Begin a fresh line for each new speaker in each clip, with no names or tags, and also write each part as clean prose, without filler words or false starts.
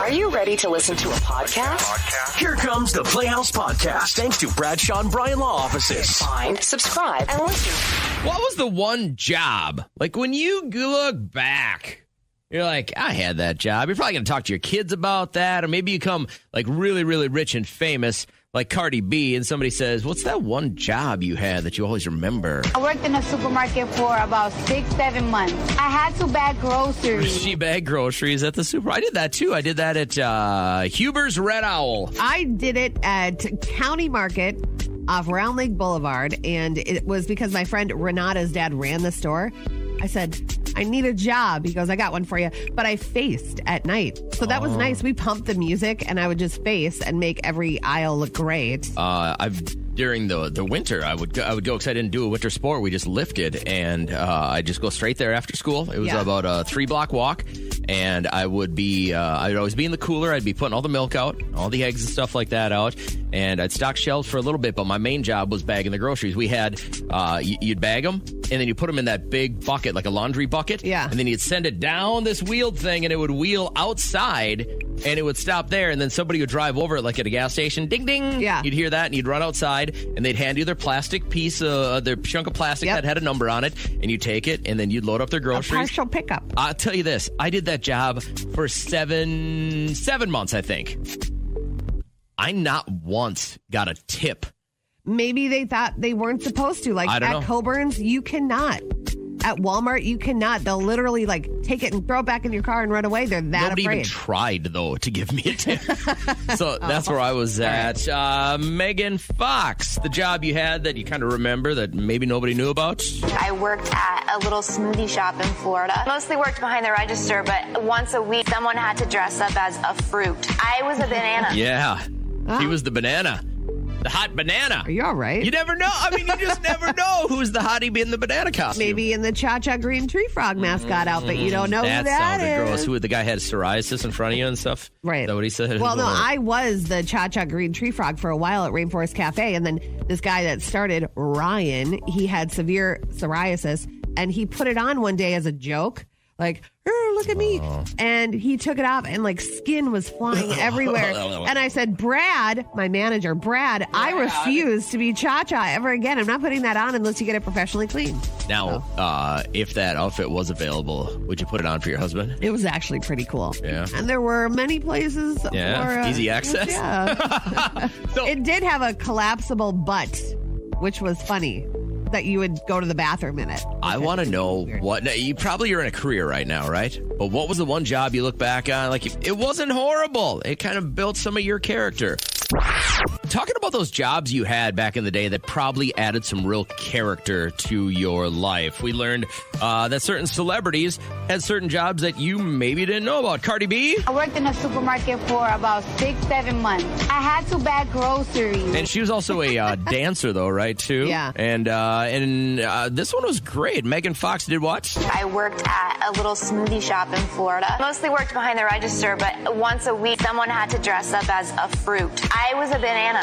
Are you ready to listen to a podcast?
Here comes the Playhouse Podcast, thanks to Bradshaw and Bryan Law Offices.
Find, subscribe, and listen.
What was the one job? Like, when you look back, you're like, I had that job. You're probably going to talk to your kids about that, or maybe you become, like, really, really rich and famous, like Cardi B, and somebody says, what's that one job you had that you always remember?
I worked in a supermarket for about 6-7 months. I had to bag groceries.
She bagged groceries at the super. I did that, too. I did that at Huber's Red Owl.
I did it at County Market off Round Lake Boulevard, and it was because my friend Renata's dad ran the store. I said, I need a job. He goes, I got one for you. But I faced at night. So that was nice. We pumped the music, and I would just face and make every aisle look great.
During the winter, I would go because I didn't do a winter sport. We just lifted, and I'd just go straight there after school. It was about a 3-block walk, and I'd always be in the cooler. I'd be putting all the milk out, all the eggs and stuff like that out, and I'd stock shelves for a little bit, but my main job was bagging the groceries. We had, you'd bag them, and then you put them in that big bucket, like a laundry bucket, and then you'd send it down this wheeled thing, and it would wheel outside, and it would stop there, and then somebody would drive over it, like at a gas station, ding, ding. Yeah. You'd hear that, and you'd run outside, and they'd hand you their plastic piece, their chunk of plastic that had a number on it, and you take it, and then you'd load up their groceries.
A partial pickup.
I'll tell you this. I did that job for seven months, I think. I not once got a tip.
Maybe they thought they weren't supposed to. Like at Coburn's, you cannot. At Walmart, you cannot. They'll literally like take it and throw it back in your car and run away. They're that
Nobody
afraid.
Even tried, though, to give me a tip. So that's where I was at. Megan Fox, the job you had that you kind of remember that maybe nobody knew about?
I worked at a little smoothie shop in Florida. Mostly worked behind the register, but once a week, someone had to dress up as a fruit. I was a banana.
Yeah, he was the banana. The hot banana.
Are you all right?
You never know. I mean, you just never know who's the hottie in the banana costume.
Maybe in the Cha-Cha Green Tree Frog mascot outfit. You don't know who that
sounded gross. Who the guy had psoriasis in front of you and stuff?
Right.
Is that what he said?
Well, no, I was the Cha-Cha Green Tree Frog for a while at Rainforest Cafe. And then this guy that started, Ryan, he had severe psoriasis. And he put it on one day as a joke. Like, look at me. And he took it off and like skin was flying everywhere. And I said, Brad, my manager, Brad, I refuse to be Cha-Cha ever again. I'm not putting that on unless you get it professionally cleaned.
Now, if that outfit was available, would you put it on for your husband?
It was actually pretty cool.
Yeah.
And there were many places for
easy access.
Yeah. So, it did have a collapsible butt, which was funny. That you would go to the bathroom in it.
I want to know what you probably are in a career right now, right? But what was the one job you look back on? Like, it wasn't horrible. It kind of built some of your character. Talking about those jobs you had back in the day that probably added some real character to your life. We learned that certain celebrities had certain jobs that you maybe didn't know about. Cardi B?
I worked in a supermarket for about 6-7 months. I had to bag groceries.
And she was also a dancer, though, right, too?
Yeah.
And this one was great. Megan Fox did what?
I worked at a little smoothie shop in Florida. Mostly worked behind the register, but once a week, someone had to dress up as a fruit. I was a banana.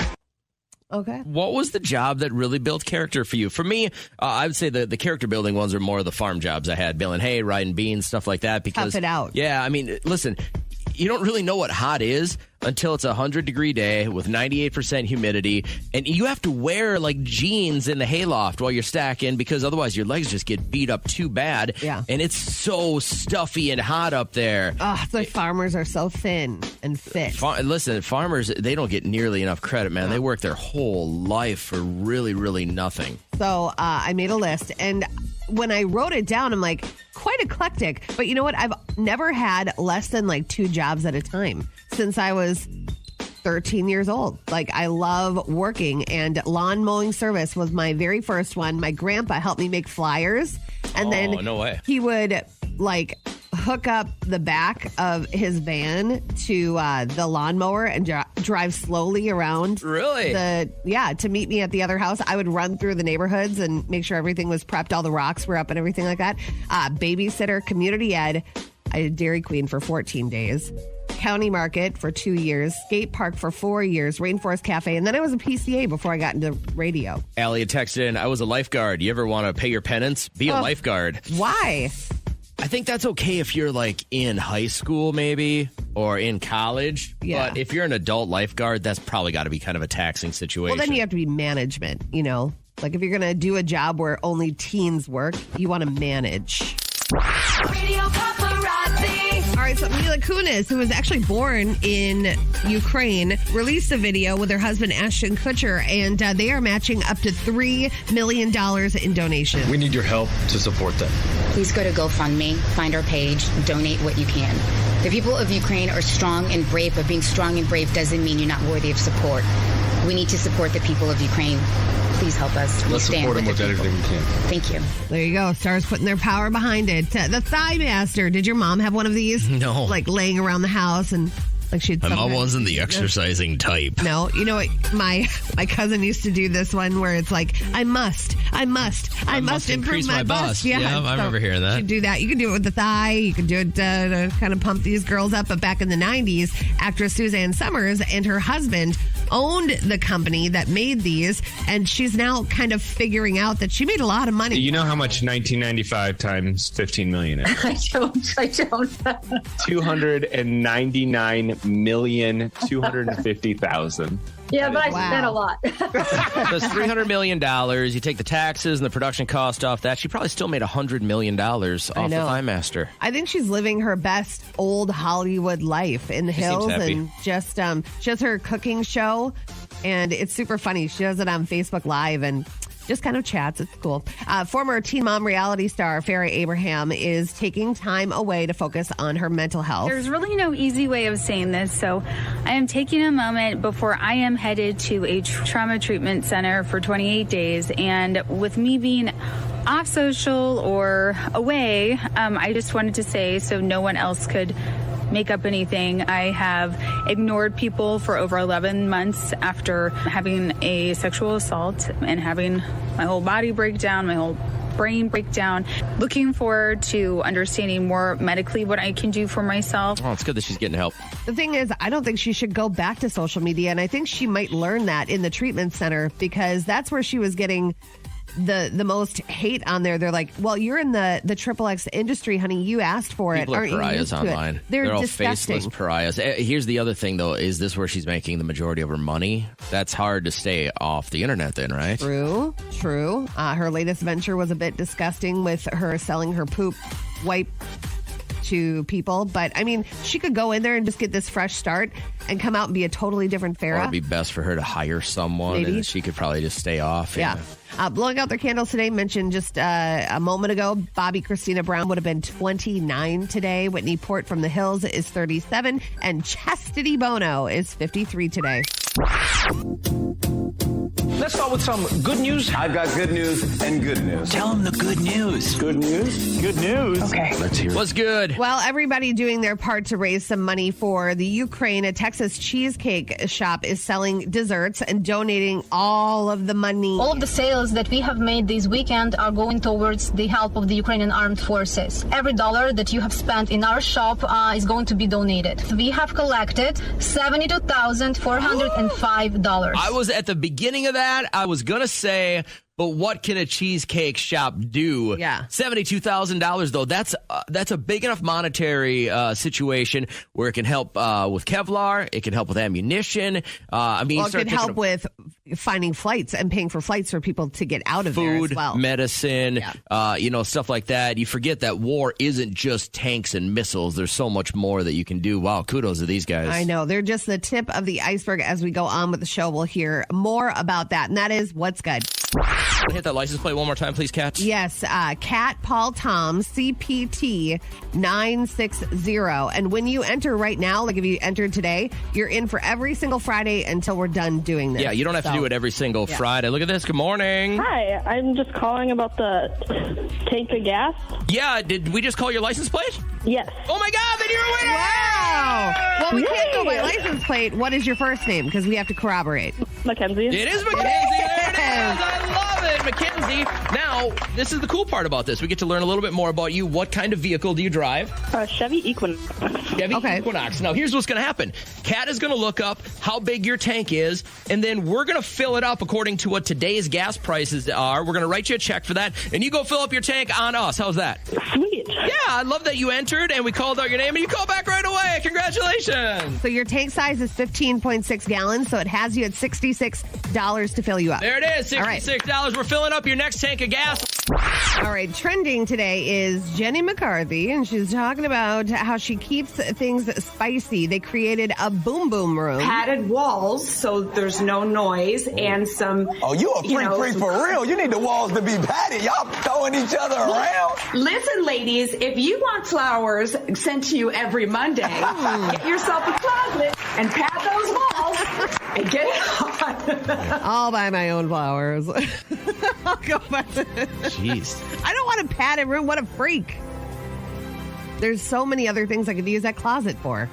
Okay.
What was the job that really built character for you? For me, I would say the character building ones are more of the farm jobs I had. Baling hay, riding beans, stuff like that. Because,
tough it out.
Yeah, I mean, listen, you don't really know what hot is until it's a 100-degree day with 98% humidity, and you have to wear like jeans in the hayloft while you're stacking because otherwise your legs just get beat up too bad.
Yeah.
And it's so stuffy and hot up there.
The farmers are so thin and fit.
Listen, farmers, they don't get nearly enough credit, man. They work their whole life for really, really nothing.
So I made a list, and when I wrote it down, I'm like, quite eclectic. But you know what? I've never had less than like 2 jobs at a time since I was 13 years old. Like, I love working, and lawn mowing service was my very first one. My grandpa helped me make flyers, and then
no way.
He would like hook up the back of his van to the lawnmower and drive slowly around.
Really?
To meet me at the other house. I would run through the neighborhoods and make sure everything was prepped, all the rocks were up and everything like that. Babysitter, community ed. I did Dairy Queen for 14 days. County Market for 2 years, skate park for 4 years, Rainforest Cafe, and then I was a PCA before I got into radio.
Allie texted in, I was a lifeguard. You ever want to pay your penance? Be a lifeguard.
Why?
I think that's okay if you're like in high school maybe or in college.
Yeah.
But if you're an adult lifeguard, that's probably got to be kind of a taxing situation.
Well, then you have to be management, you know? Like if you're going to do a job where only teens work, you want to manage.
Radio Paparazzi.
All right, so Mila Kunis, who was actually born in Ukraine, released a video with her husband Ashton Kutcher, and they are matching up to $3 million in donations.
We need your help to support them.
Please go to GoFundMe, find our page, donate what you can. The people of Ukraine are strong and brave, but being strong and brave doesn't mean you're not worthy of support. We need to support the people of Ukraine. Please help us.
Let's support them with everything we can.
Thank you.
There you go. Stars putting their power behind it. The Thigh Master. Did your mom have one of these?
No.
Like laying around the house and like she'd.
My mom wasn't the exercising type.
No, you know what? My cousin used to do this one where it's like, I must improve my bust.
Yeah, I remember hearing that.
You do that. You can do it with the thigh. You can do it to kind of pump these girls up. But back in the 90s, actress Suzanne Summers and her husband owned the company that made these, and she's now kind of figuring out that she made a lot of money.
You know how much 1995 times 15 million is?
I don't.
299,250,000.
Yeah, but I
Wow.
spent a lot.
That's $300 million. You take the taxes and the production cost off that. She probably still made $100 million off the
know.
Thigh Master.
I think she's living her best old Hollywood life in the
She seems
hills,
happy.
and just she has her cooking show, and it's super funny. She does it on Facebook Live and just kind of chats. It's cool. Former Teen Mom reality star Farrah Abraham is taking time away to focus on her mental health.
There's really no easy way of saying this, so I am taking a moment before I am headed to a trauma treatment center for 28 days, and with me being off social or away, I just wanted to say so no one else could make up anything. I have ignored people for over 11 months after having a sexual assault and having my whole body break down, my whole brain break down. Looking forward to understanding more medically what I can do for myself.
Oh, it's good that she's getting help.
The thing is, I don't think she should go back to social media, and I think she might learn that in the treatment center because that's where she was getting the most hate on there. They're like, well, you're in the XXX industry, honey. You asked for it.
People are
Aren't you
pariahs
used to it?
online.
They're
all
disgusting.
faceless pariahs. Here's the other thing, though. Is this where she's making the majority of her money? That's hard to stay off the internet then, right?
True. Her latest venture was a bit disgusting with her selling her poop wipe to people. But, I mean, she could go in there and just get this fresh start and come out and be a totally different
Or
Farrah.
it'd be best for her to hire someone
Maybe.
and she could probably just stay off.
Yeah. Blowing out their candles today, mentioned just a moment ago, Bobby Christina Brown would have been 29 today. Whitney Port from the Hills is 37. And Chastity Bono is 53 today.
Let's start with some good news.
I've got good news and good news.
Tell them the good news.
Good news? Good news.
Okay.
Let's hear it.
What's good?
Well, everybody doing their part to raise some money for the Ukraine. A Texas cheesecake shop is selling desserts and donating all of the money.
All of the sales that we have made this weekend are going towards the help of the Ukrainian armed forces. Every dollar that you have spent in our shop is going to be donated. We have collected $72,405.
I was at the beginning of that. I was going to say, but what can a cheesecake shop do?
Yeah.
$72,000, though. That's a big enough monetary situation where it can help with Kevlar. It can help with ammunition.
Well, it could help with finding flights and paying for flights for people to get out of there
food,
as well.
medicine, stuff like that. You forget that war isn't just tanks and missiles. There's so much more that you can do. Wow, kudos to these guys.
I know. They're just the tip of the iceberg. As we go on with the show, we'll hear more about that. And that is what's good.
Hit that license plate one more time, please, Kat.
Yes, Kat Paul Tom, CPT 960. And when you enter right now, like if you entered today, you're in for every single Friday until we're done doing this.
Yeah, you don't have to do it every single Friday. Look at this. Good morning.
Hi, I'm just calling about the tank of gas.
Yeah, did we just call your license plate?
Yes.
Oh, my God, then you're a winner!
Wow. Well, we can't go by license plate. What is your first name? Because we have to corroborate.
Mackenzie.
It is Mackenzie. There it is. I love morning, Mackenzie. Now, this is the cool part about this. We get to learn a little bit more about you. What kind of vehicle do you drive?
Chevy Equinox.
Chevy Equinox. Now, here's what's going to happen. Kat is going to look up how big your tank is, and then we're going to fill it up according to what today's gas prices are. We're going to write you a check for that, and you go fill up your tank on us. How's that?
Sweet.
Yeah, I love that you entered, and we called out your name, and you called back right away. Congratulations.
So your tank size is 15.6 gallons, so it has you at $66 to fill you up.
There it is, $66.
All right.
We're filling up your next tank of gas.
All right, trending today is Jenny McCarthy, and she's talking about how she keeps things spicy. They created a boom boom room.
Padded walls, so there's no noise, and some...
Oh, you a freak for real. You need the walls to be padded. Y'all throwing each other around.
Listen, ladies, if you want flowers sent to you every Monday, get yourself a closet and pad those walls and get it on.
I'll buy my own flowers. I'll go buy
Jeez.
I don't want a padded room. What a freak. There's so many other things I could use that closet for.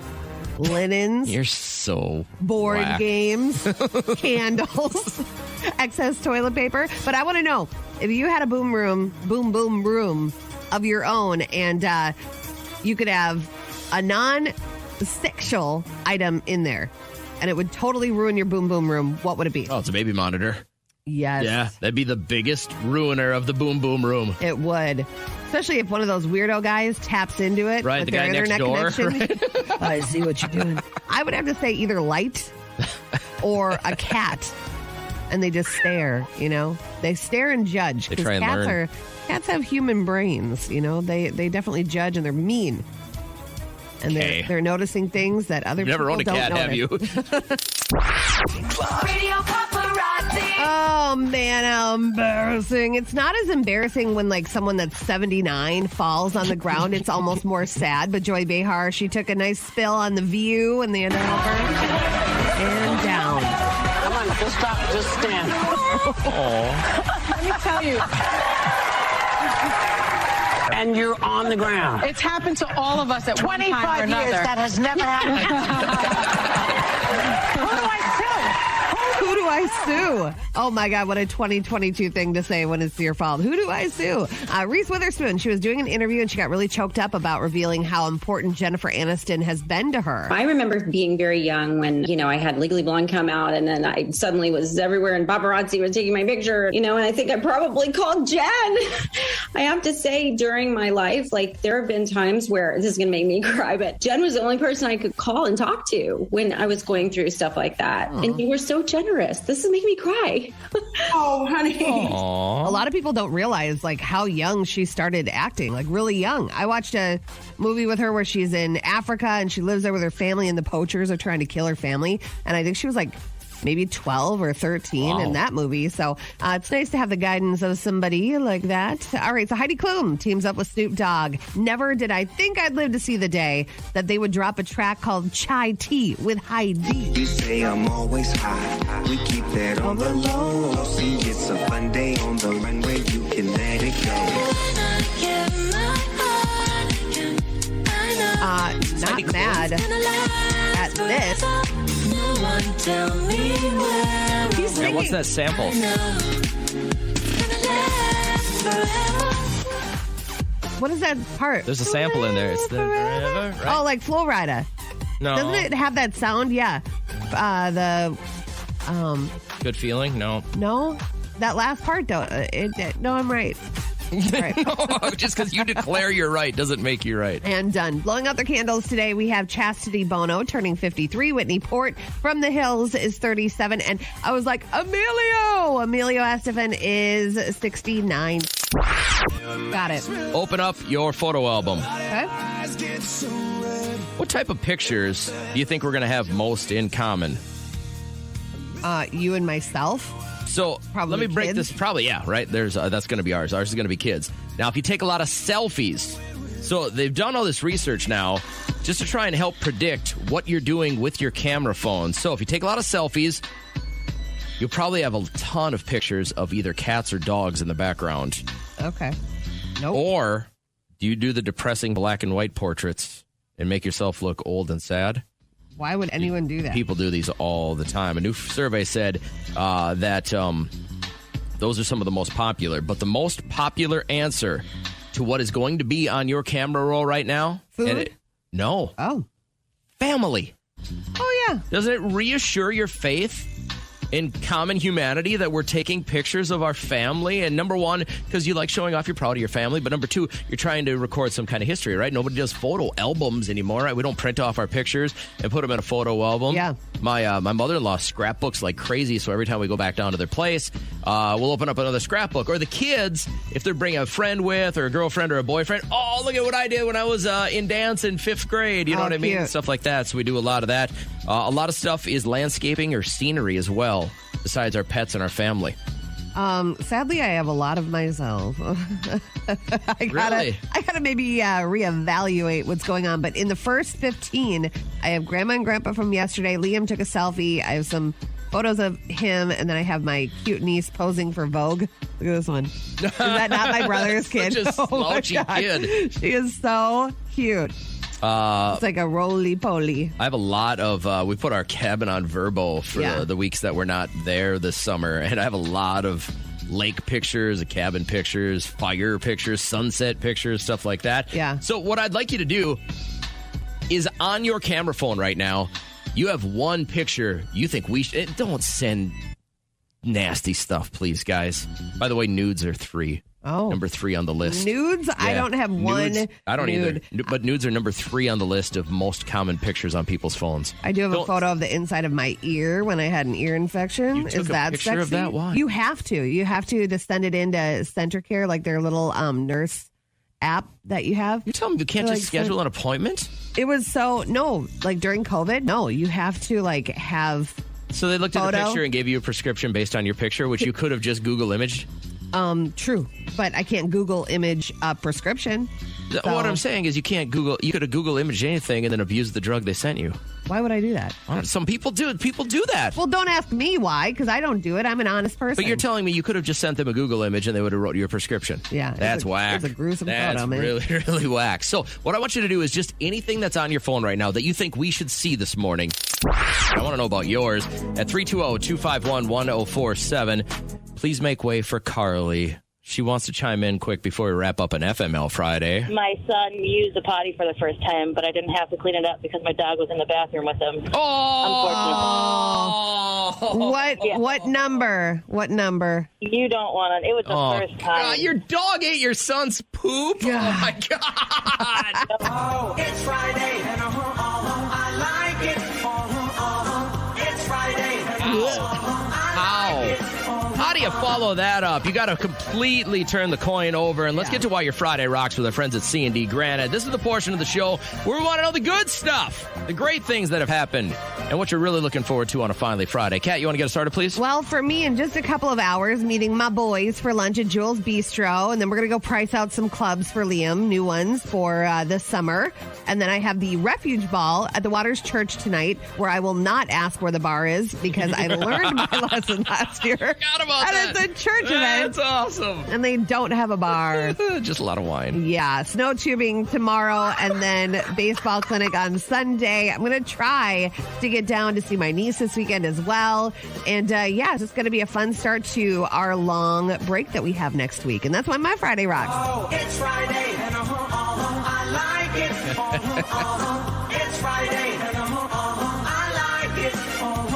Linens.
You're so
board
whack.
games, candles, excess toilet paper. But I want to know, if you had a boom boom room of your own, and you could have a non-sexual item in there, and it would totally ruin your boom boom room, what would it be?
Oh, it's a baby monitor.
Yes.
Yeah, that'd be the biggest ruiner of the boom boom room.
It would. Especially if one of those weirdo guys taps into it
Right,
with
the
their
guy next
internet
door.
connection.
Right?
I see what you're doing. I would have to say either light or a cat. And they just stare, you know? They stare and judge.
They try and learn.
Cats have human brains, you know? They definitely judge, and they're mean. And they're noticing things that other
You've
people
never owned a
don't
cat,
notice.
have you?
Radio Paparazzi.
Oh, man, how embarrassing. It's not as embarrassing when, like, someone that's 79 falls on the ground. It's almost more sad. But Joy Behar, she took a nice spill on The View, and they ended up and down.
Come on, just stop, just stand. Let me tell you. And you're on the ground.
It's happened to all of us at one time or
25
another.
years, that has never happened.
Who do I sue? Oh my God, what a 2022 thing to say when it's your fault. Who do I sue? Reese Witherspoon, she was doing an interview and she got really choked up about revealing how important Jennifer Aniston has been to her.
I remember being very young when, I had Legally Blonde come out, and then I suddenly was everywhere and paparazzi was taking my picture, and I think I probably called Jen. I have to say, during my life, there have been times where, this is going to make me cry, but Jen was the only person I could call and talk to when I was going through stuff like that.
Aww.
And you were so generous. This is making me cry.
Oh, honey.
Aww.
A lot of people don't realize how young she started acting, really young. I watched a movie with her where she's in Africa and she lives there with her family, and the poachers are trying to kill her family. And I think she was maybe 12 or 13 in that movie. So it's nice to have the guidance of somebody like that. All right, so Heidi Klum teams up with Snoop Dogg. Never did I think I'd live to see the day that they would drop a track called Chai Tea with Heidi.
You say I'm always high. We keep that on the low. See, it's a fun day on the runway. You can let it go.
Not mad at this. He's singing.
What's that sample?
What is that part?
There's a sample in there. It's the forever, right?
Oh, like Flo Rida.
No.
Doesn't it have that sound? Yeah.
Good feeling? No.
No? That last part, though. No, I'm right. Right.
Just because you declare you're right doesn't make you right.
And done. Blowing out their candles today, we have Chastity Bono turning 53. Whitney Port from the Hills is 37. And I was like, Emilio Estefan is 69. Got it.
Open up your photo album.
Okay.
What type of pictures do you think we're going to have most in common?
You and myself.
So
probably
let me break
kids.
this. Probably, yeah, right? There's that's going to be ours. Ours is going to be kids. Now, if you take a lot of selfies, so they've done all this research now just to try and help predict what you're doing with your camera phone. So if you take a lot of selfies, you'll probably have a ton of pictures of either cats or dogs in the background.
Okay. Nope.
Or do you do the depressing black and white portraits and make yourself look old and sad?
Why would anyone do that?
People do these all the time. A new survey said that Those are some of the most popular. But the most popular answer to what is going to be on your camera roll right now?
Food?
No.
Oh.
Family.
Oh, yeah.
Doesn't it reassure your faith in common humanity that we're taking pictures of our family? And number one, because you like showing off, you're proud of your family. But number two, you're trying to record some kind of history, right? Nobody does photo albums anymore, right? We don't print off our pictures and put them in a photo album.
Yeah.
My mother-in-law scrapbooks like crazy, so every time we go back down to their place, we'll open up another scrapbook. Or the kids, if they're bringing a friend with or a girlfriend or a boyfriend, oh, look at what I did when I was in dance in 5th grade. You know what I mean?
Cute.
Stuff like that. So we do a lot of that. A lot of stuff is landscaping or scenery as well, besides our pets and our family.
Sadly, I have a lot of myself. I gotta maybe reevaluate what's going on. But in the first 15, I have Grandma and Grandpa from yesterday. Liam took a selfie. I have some photos of him, and then I have my cute niece posing for Vogue. Look at this one. Is that not my brother's kid?
Such a slouchy kid.
She is so cute. It's like a roly-poly.
I have a lot of, we put our cabin on Verbo for the weeks that we're not there this summer, and I have a lot of lake pictures, cabin pictures, fire pictures, sunset pictures, stuff like that.
Yeah.
So what I'd like you to do is on your camera phone right now, you have one picture you think we should, don't send nasty stuff, please, guys. By the way, nudes are 3.
Oh.
Number 3 on the list.
Nudes? Yeah. I don't have one.
Nudes, I don't
nude.
either. But nudes are number 3 on the list of most common pictures on people's phones.
I do have a photo of the inside of my ear when I had an ear infection.
You took
Is
a
that
picture
sexy?
of that? Why?
You have to. You have to send it into Center Care, like their little nurse app that you have.
You tell them you can't just schedule an appointment?
It was like during COVID, no, you have to have.
So they looked at the picture and gave you a prescription based on your picture, which you could have just Google imaged?
True, but I can't Google image a prescription. So.
What I'm saying is you can't Google. You could have Google imaged anything and then abused the drug they sent you.
Why would I do that?
Some people do. People do that.
Well, don't ask me why, because I don't do it. I'm an honest person.
But you're telling me you could have just sent them a Google image and they would have wrote you a prescription.
Yeah.
That's whack.
It's a gruesome photo, man.
That's really, really whack. So what I want you to do is just anything that's on your phone right now that you think we should see this morning. I want to know about yours at 320-251-1047. Please make way for Carly. She wants to chime in quick before we wrap up an FML Friday.
My son used the potty for the first time, but I didn't have to clean it up because my dog was in the bathroom with him.
Oh!
Unfortunately.
What number? What number?
You don't want to. It was the first time.
God, your dog ate your son's poop?
Yeah.
Oh, my God.
Oh, it's Friday, and I like it. It's Friday, and
How? How do you follow that up? You got to completely turn the coin over. And let's get to why your Friday rocks with our friends at C&D Granite. This is the portion of the show where we want to know the good stuff, the great things that have happened, and what you're really looking forward to on a Finally Friday. Kat, you want to get us started, please?
Well, for me, in just a couple of hours, meeting my boys for lunch at Jules Bistro, and then we're going to go price out some clubs for Liam, new ones for this summer. And then I have the Refuge Ball at the Waters Church tonight, where I will not ask where the bar is because I learned my lesson last year.
Forgot about
and
that.
it's a church event.
That's awesome.
And they don't have a bar.
Just a lot of wine.
Yeah, snow tubing tomorrow and then baseball clinic on Sunday. I'm going to try to get down to see my niece this weekend as well. And it's just going to be a fun start to our long break that we have next week. And that's why my Friday rocks.
Oh, it's Friday, and I like it. It's Friday, and I like it.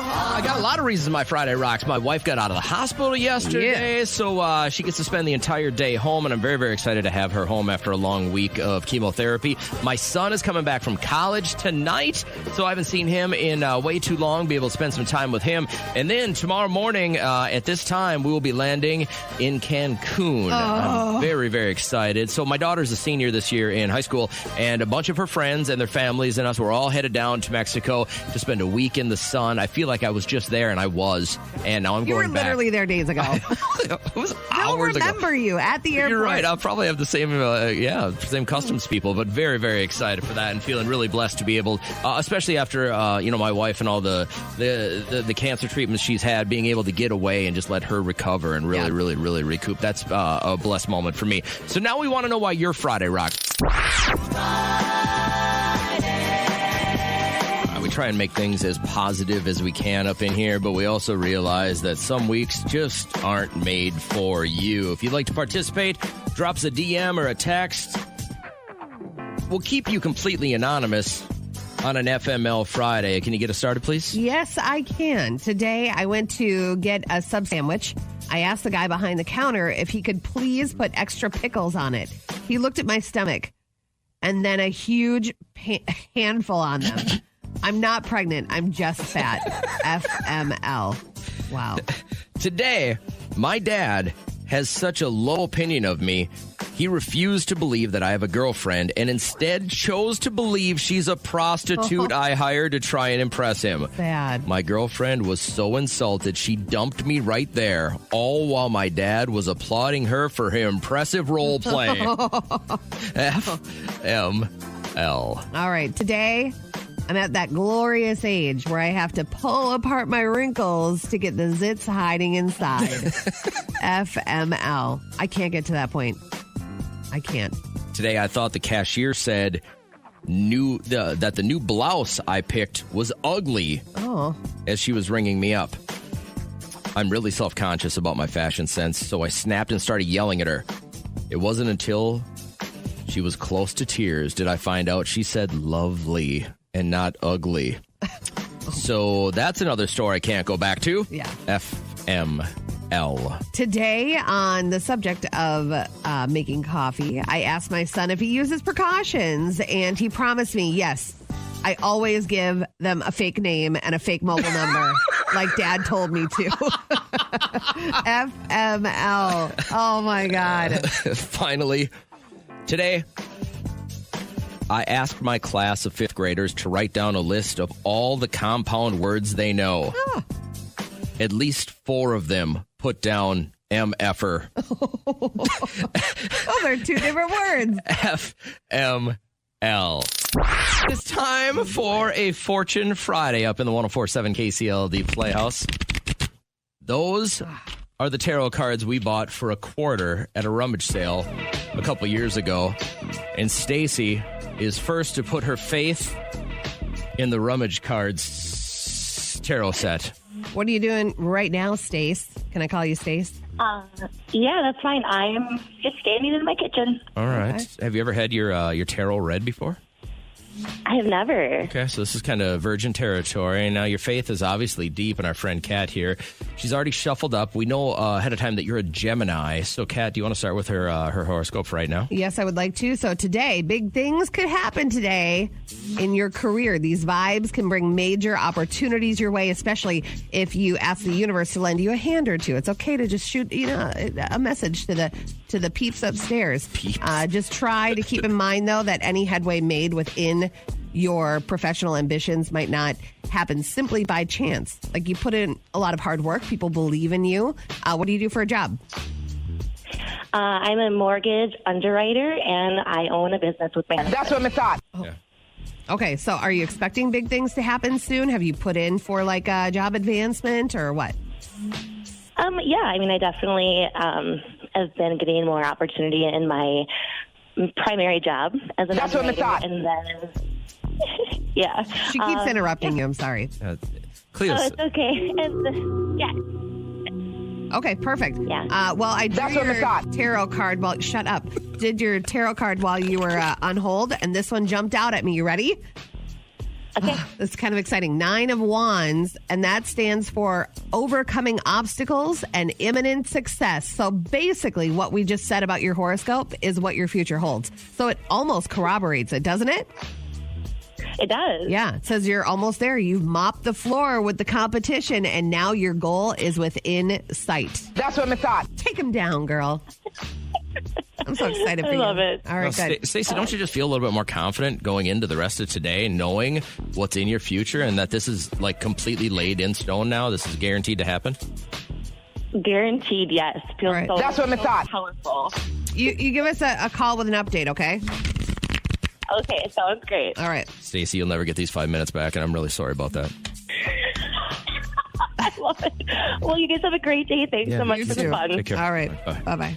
I got a lot of reasons my Friday rocks. My wife got out of the hospital yesterday, so she gets to spend the entire day home, and I'm very, very excited to have her home after a long week of chemotherapy. My son is coming back from college tonight, so I haven't seen him in way too long, be able to spend some time with him. And then tomorrow morning at this time, we will be landing in Cancun. I'm very, very excited. So my daughter's a senior this year in high school, and a bunch of her friends and their families and us were all headed down to Mexico to spend a week in the sun. I feel like I was just there, and I was, and now I'm going back.
You were literally there days ago.
It was
I'll
hours ago.
remember you at the airport.
You're right. I'll probably have the same, same customs people, but very, very excited for that and feeling really blessed to be able, especially after, my wife and all the cancer treatments she's had, being able to get away and just let her recover and really, really, really recoup. That's a blessed moment for me. So now we want to know why your Friday rocks. We We try and make things as positive as we can up in here, but we also realize that some weeks just aren't made for you. If you'd like to participate, drop us a DM or a text. We'll keep you completely anonymous on an FML Friday. Can you get us started, please?
Yes, I can. Today, I went to get a sub sandwich. I asked the guy behind the counter if he could please put extra pickles on it. He looked at my stomach and then a huge handful on them. I'm not pregnant. I'm just fat. FML. Wow.
Today, my dad has such a low opinion of me, he refused to believe that I have a girlfriend and instead chose to believe she's a prostitute I hired to try and impress him.
Bad.
My girlfriend was so insulted, she dumped me right there, all while my dad was applauding her for her impressive role play. FML.
All right. Today, I'm at that glorious age where I have to pull apart my wrinkles to get the zits hiding inside. FML. I can't get to that point. I can't.
Today, I thought the cashier said that the new blouse I picked was ugly as she was ringing me up. I'm really self-conscious about my fashion sense, so I snapped and started yelling at her. It wasn't until she was close to tears did I find out she said lovely and not ugly. So that's another store I can't go back to.
Yeah.
FML.
Today, on the subject of making coffee, I asked my son if he uses precautions, and he promised me, yes, I always give them a fake name and a fake mobile number, like Dad told me to. FML. Oh, my God.
Finally, today, I asked my class of fifth graders to write down a list of all the compound words they know. At least 4 of them put down MFer.
Oh, they're 2 different words.
FML. It's time for a Fortune Friday up in the 104.7 KCLD Playhouse. Those are the tarot cards we bought for $25 at a rummage sale a couple years ago. And Stacy is first to put her faith in the rummage cards tarot set.
What are you doing right now, Stace? Can I call you Stace?
Yeah, that's fine. I'm just standing in my kitchen.
All right. Okay. Have you ever had your tarot read before?
I have never.
Okay, so this is kind of virgin territory. Now, your faith is obviously deep in our friend Kat here. She's already shuffled up. We know ahead of time that you're a Gemini. So, Kat, do you want to start with her horoscope right now?
Yes, I would like to. So today, big things could happen today in your career. These vibes can bring major opportunities your way, especially if you ask the universe to lend you a hand or two. It's okay to just shoot, a message to the peeps upstairs. Just try to keep in mind, though, that any headway made within your professional ambitions might not happen simply by chance. Like, you put in a lot of hard work. People believe in you. What do you do for a job?
I'm a mortgage underwriter, and I own a business with my husband.
That's what I thought.
Oh. Yeah. Okay, so are you expecting big things to happen soon? Have you put in for like a job advancement or what?
Yeah, I mean, I definitely have been getting more opportunity in my primary job as an
That's what I thought.
And then, yeah.
She keeps interrupting you. I'm sorry.
It's okay. Yeah.
Okay, perfect.
Yeah.
Well, I drew
That's what I
your
thought.
tarot card while... Shut up. Did your tarot card while you were on hold, and this one jumped out at me. You ready?
Okay.
This is kind of exciting. 9 of Wands, and that stands for overcoming obstacles and imminent success. So basically, what we just said about your horoscope is what your future holds. So it almost corroborates it, doesn't it?
It does.
Yeah. It says you're almost there. You've mopped the floor with the competition, and now your goal is within sight.
That's what I thought.
Take him down, girl. I'm so excited for you.
I love it.
All right, good.
Stacey, don't you just feel a little bit more confident going into the rest of today, knowing what's in your future and that this is like completely laid in stone now? This is guaranteed to happen?
Guaranteed, yes. Feels
right.
so,
That's what I thought.
Powerful.
You give us a call with an update, okay?
Okay, sounds great.
All right.
Stacey, you'll never get these 5 minutes back, and I'm really sorry about that.
I love it. Well, you guys have a great day. Thanks so much for the fun.
Take care.
All right. Bye-bye.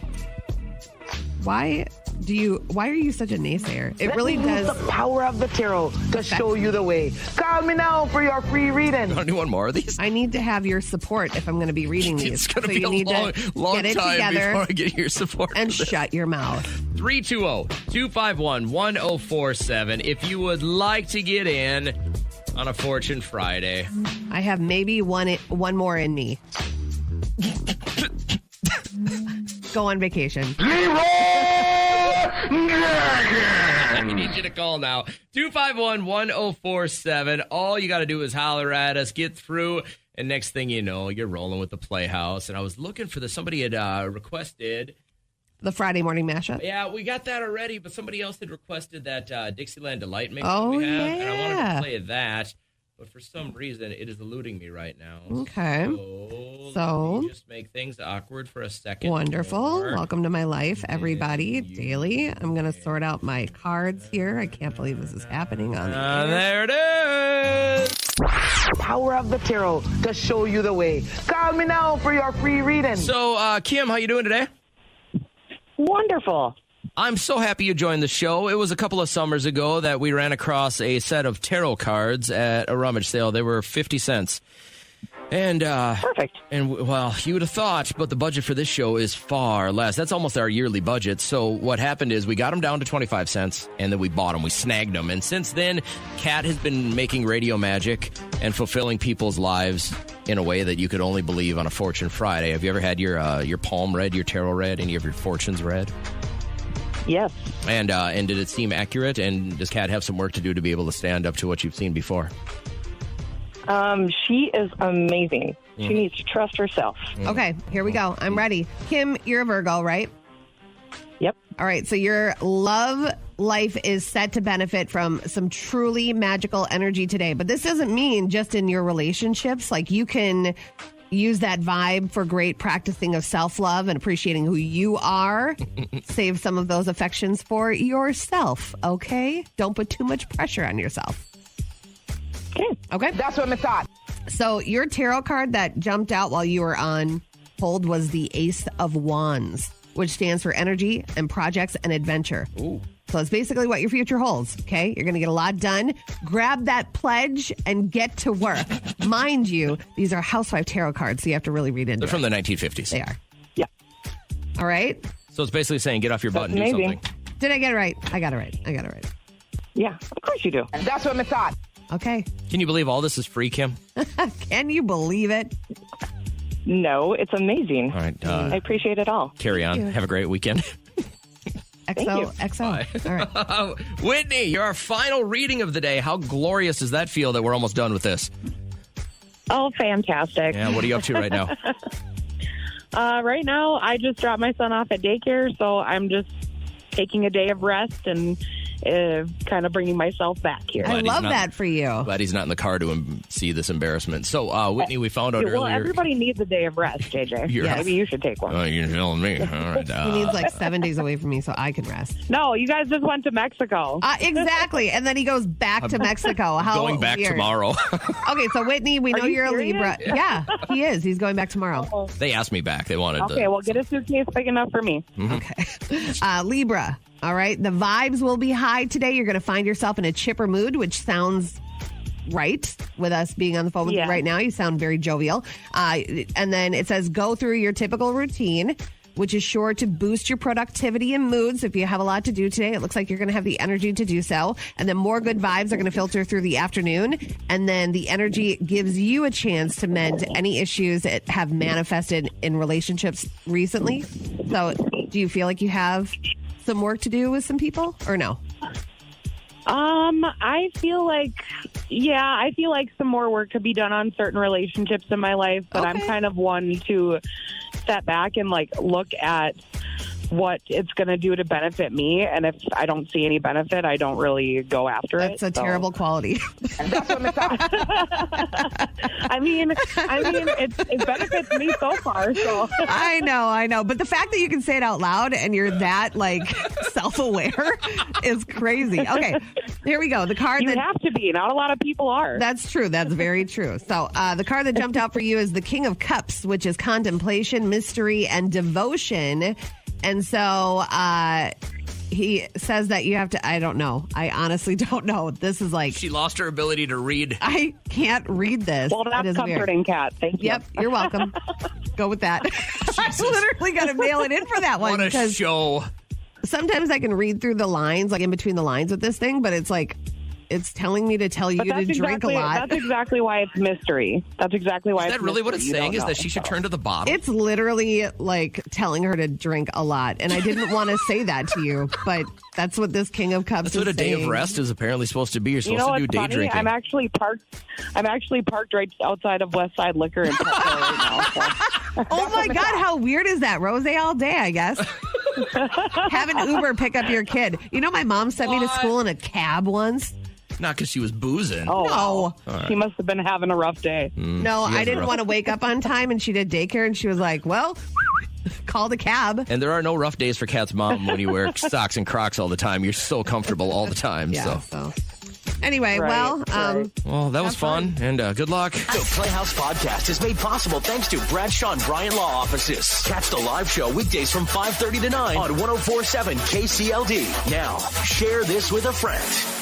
Why Why are you such a naysayer? It really does.
Use the power of the tarot to show you the way. Call me now for your free reading.
Want to do one more of these?
I need to have your support if I'm going to be reading these.
It's going to be
you
a
need
long
get it
time
together
before I get your support.
and shut your mouth.
320-251-1047. If you would like to get in on a Fortune Friday.
I have maybe one more in me. Go on vacation.
I need you to call now. 251-1047. All you got to do is holler at us, get through, and next thing you know, you're rolling with the Playhouse. And I was looking for somebody had requested
the Friday morning mashup.
Yeah, we got that already, but somebody else had requested that Dixieland Delight mix
that
we have,
yeah.
and I wanted to play that. But for some reason, it is eluding me right now.
Okay.
So let me just make things awkward for a second.
Wonderful.
More.
Welcome to my life, everybody. Daily. I'm going to sort out my cards here. I can't believe this is happening on the air.
There it is.
Power of the tarot to show you the way. Call me now for your free reading.
So, Kim, how you doing today?
Wonderful.
I'm so happy you joined the show. It was a couple of summers ago that we ran across a set of tarot cards at a rummage sale. They were 50 cents. And
perfect.
And well, you would have thought, but the budget for this show is far less. That's almost our yearly budget. So what happened is we got them down to 25 cents, and then we bought them. We snagged them. And since then, Kat has been making radio magic and fulfilling people's lives in a way that you could only believe on a Fortune Friday. Have you ever had your palm read, your tarot read, any of your fortunes read?
Yes.
And did it seem accurate? And does Kat have some work to do to be able to stand up to what you've seen before?
She is amazing. She needs to trust herself.
Okay, here we go. I'm ready. Kim, you're a Virgo, right?
Yep.
All right, so your love life is set to benefit from some truly magical energy today. But this doesn't mean just in your relationships. Like, you can use that vibe for great practicing of self-love and appreciating who you are. Save some of those affections for yourself, okay? Don't put too much pressure on yourself. Okay.
That's what I thought.
So your tarot card that jumped out while you were on hold was the Ace of Wands, which stands for energy and projects and adventure.
Ooh.
So it's basically what your future holds, okay? You're going to get a lot done. Grab that pledge and get to work. Mind you, these are housewife tarot cards, so you have to really read into
They're from the 1950s.
They are.
Yeah.
All right?
So it's basically saying get off your butt and do something.
Did I get it right? I got it right.
Yeah, of course you do.
That's what I thought.
Okay.
Can you believe all this is free, Kim?
Can you believe it?
No, it's amazing.
All right.
I appreciate it all.
Carry on. Have a great weekend.
XO. All right.
Whitney, you're our final reading of the day. How glorious does that feel that we're almost done with this?
Oh, fantastic.
Yeah, what are you up to right now?
Right now, I just dropped my son off at daycare, so I'm just taking a day of rest and kind of bringing myself back here.
I love that for you.
Glad he's not in the car to see this embarrassment. So, Whitney, we found out
Well,
earlier.
everybody needs a day of rest, JJ. Maybe you should take one.
Oh, you're telling me. All right.
He needs like 7 days away from me so I can rest.
No, you guys just went to Mexico.
Exactly. And then he goes back to Mexico. How
going back
weird.
tomorrow.
Okay, so Whitney, we know
you
you're a
serious?
Libra. Yeah, he is. He's going back tomorrow.
They asked me back. They wanted
Okay, well, get a suitcase big enough for me.
Okay. Libra. All right. The vibes will be high today. You're going to find yourself in a chipper mood, which sounds right with us being on the phone with you right now. You sound very jovial. And then it says go through your typical routine, which is sure to boost your productivity and moods. If you have a lot to do today, it looks like you're going to have the energy to do so. And then more good vibes are going to filter through the afternoon. And then the energy gives you a chance to mend any issues that have manifested in relationships recently. So do you feel like you have some work to do with some people or no?
I feel like some more work could be done on certain relationships in my life, but I'm kind of one to step back and look at what it's going to do to benefit me. And if I don't see any benefit, I don't really go after it.
That's a terrible quality.
That's what I thought.
I mean, it benefits me so far. So
I know. But the fact that you can say it out loud and you're that self-aware is crazy. Okay, here we go. The card
you have to be. Not a lot of people are.
That's true. That's very true. So the card that jumped out for you is the King of Cups, which is contemplation, mystery, and devotion. And so he says that you have to, I don't know. I honestly don't know. This is like.
She lost her ability to read.
I can't read this.
Well, that's comforting, Kat. Thank you.
Yep, you're welcome. Go with that. I literally got to mail it in for that one.
What a show.
Sometimes I can read through the lines, like in between the lines with this thing, but it's like, it's telling me to tell you to drink a lot.
That's exactly why it's mystery. That's exactly why
Is that really what it's saying? Is that she should turn to the bottom?
It's literally like telling her to drink a lot. And I didn't want to say that to you, but that's what this King of Cups
That's what a day of rest is apparently supposed to be. You're supposed to do day
funny?
drinking.
I'm actually parked right outside of West Side Liquor in Petco right now. So.
Oh my God, how weird is that? Rose all day, I guess. Have an Uber pick up your kid. You know, my mom sent me to school in a cab once.
Not because she was boozing.
Oh,
no.
Wow. She must have been having a rough day.
No, I didn't want to wake up on time, and she did daycare, and she was like, well, call the cab.
And there are no rough days for Kat's mom when you wear socks and Crocs all the time. You're so comfortable all the time.
Yeah, so. Anyway, well,
well, that was fun, and good luck.
The Playhouse Podcast is made possible thanks to Bradshaw and Bryan Law Offices. Catch the live show weekdays from 5:30 to 9 on 104.7 KCLD. Now, share this with a friend.